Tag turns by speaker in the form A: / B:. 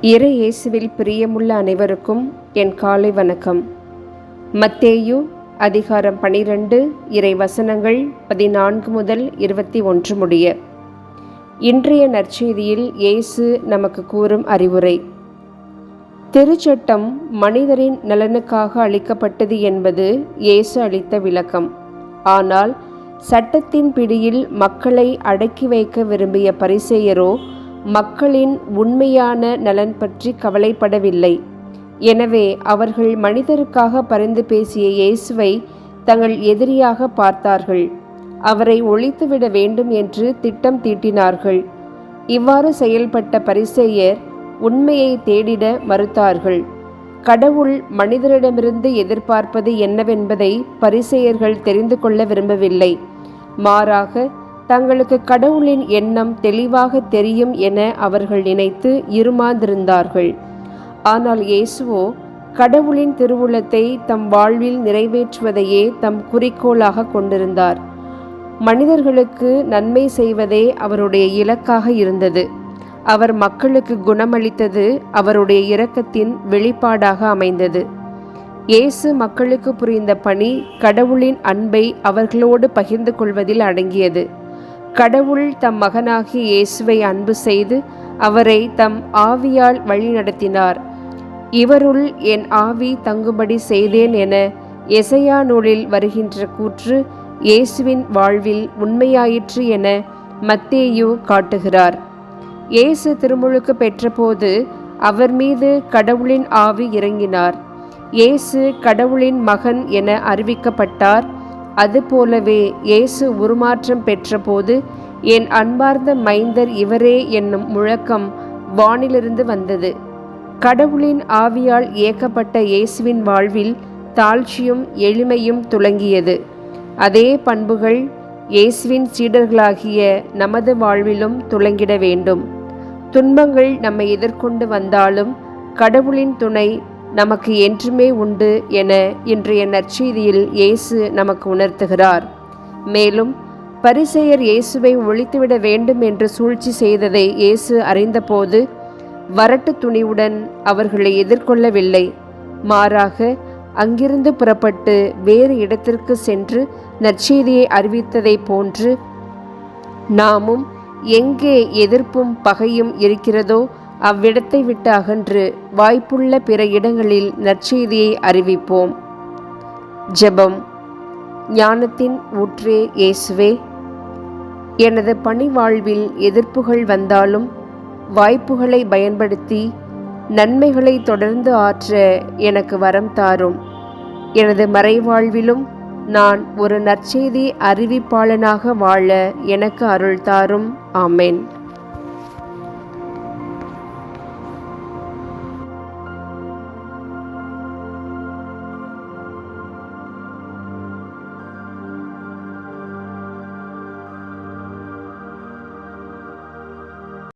A: இறை இயேசுவில் பிரியமுள்ள அனைவருக்கும் என் காலை வணக்கம். மத்தேயு அதிகாரம் 12 இறை வசனங்கள் 14 முதல் 21 முடிய. இன்றைய நற்செய்தியில் இயேசு நமக்கு கூறும் அறிவுரை. திருச்சட்டம் மனிதரின் நலனுக்காக அளிக்கப்பட்டது என்பது இயேசு அளித்த விளக்கம். ஆனால் சட்டத்தின் பிடியில் மக்களை அடக்கி வைக்க விரும்பிய பரிசேயரோ மக்களின் உண்மையான நலன் பற்றி கவலைப்படவில்லை. எனவே அவர்கள் மனிதருக்காக பரிந்து பேசிய இயேசுவை தங்கள் எதிரியாக பார்த்தார்கள். அவரை ஒழித்துவிட வேண்டும் என்று திட்டம் தீட்டினார்கள். இவ்வாறு செயல்பட்ட பரிசேயர் உண்மையை தேடிட மறுத்தார்கள். கடவுள் மனிதரிடமிருந்து எதிர்பார்ப்பது என்னவென்பதை பரிசேயர்கள் தெரிந்து கொள்ள விரும்பவில்லை. மாறாக தங்களுக்கு கடவுளின் எண்ணம் தெளிவாக தெரியும் என அவர்கள் நினைத்து இருமாந்திருந்தார்கள். ஆனால் இயேசுவோ கடவுளின் திருவுளத்தை தம் வாழ்வில் நிறைவேற்றுவதையே தம் குறிக்கோளாக கொண்டிருந்தார். மனிதர்களுக்கு நன்மை செய்வதே அவருடைய இலக்காக இருந்தது. அவர் மக்களுக்கு குணமளித்தது அவருடைய இரக்கத்தின் வெளிப்பாடாக அமைந்தது. இயேசு மக்களுக்கு புரிந்த பணி கடவுளின் அன்பை அவர்களோடு பகிர்ந்து கொள்வதில் அடங்கியது. கடவுள் தம் மகனாகிய இயேசுவை அன்பு செய்து அவரை தம் ஆவியால் வழிநடத்தினார். இவருள் என் ஆவி தங்கும்படி செய்தேன் என எசையா நூலில் வருகின்ற கூற்று இயேசுவின் வாழ்வில் உண்மையாயிற்று என மத்தேயு காட்டுகிறார். இயேசு திருமுழுக்கு பெற்றபோது அவர் மீது கடவுளின் ஆவி இறங்கினார். இயேசு கடவுளின் மகன் என அறிவிக்கப்பட்டார். அதுபோலவே இயேசு உருமாற்றம் பெற்றபோது என் அன்பார்ந்த மைந்தர் இவரே என்னும் முழக்கம் வானிலிருந்து வந்தது. கடவுளின் ஆவியால் இயக்கப்பட்ட இயேசுவின் வாழ்வில் தாழ்ச்சியும் எளிமையும் துலங்கியது. அதே பண்புகள் இயேசுவின் சீடர்களாகிய நமது வாழ்விலும் துலங்கிட வேண்டும். துன்பங்கள் நம்மை எதிர்கொண்டு வந்தாலும் கடவுளின் துணை நமக்கு என்றுமே உண்டு என இன்றைய நற்செய்தியில் இயேசு நமக்கு உணர்த்துகிறார். மேலும் பரிசேயர் இயேசுவை ஒழித்துவிட வேண்டும் என்று சூழ்ச்சி செய்ததை இயேசு அறிந்தபோது வரட்டு துணிவுடன் அவர்களை எதிர்கொள்ளவில்லை. மாறாக அங்கிருந்து புறப்பட்டு வேறு இடத்திற்கு சென்று நற்செய்தியை அறிவித்ததை போன்று நாமும் எங்கே எதிர்ப்பும் பகையும் இருக்கிறதோ அவ்விடத்தை விட்டு அகன்று வாய்ப்புள்ள பிற இடங்களில் நற்செய்தியை அறிவிப்போம். ஜெபம். ஞானத்தின் ஊற்றே இயேசுவே, எனது பணி வாழ்வில் எதிர்ப்புகள் வந்தாலும் வாய்ப்புகளை பயன்படுத்தி நன்மைகளை தொடர்ந்து ஆற்ற எனக்கு வரம் தாரும். எனது மறைவாழ்விலும் நான் ஒரு நற்செய்தி அறிவிப்பாளனாக வாழ எனக்கு அருள் தாரும். ஆமென்.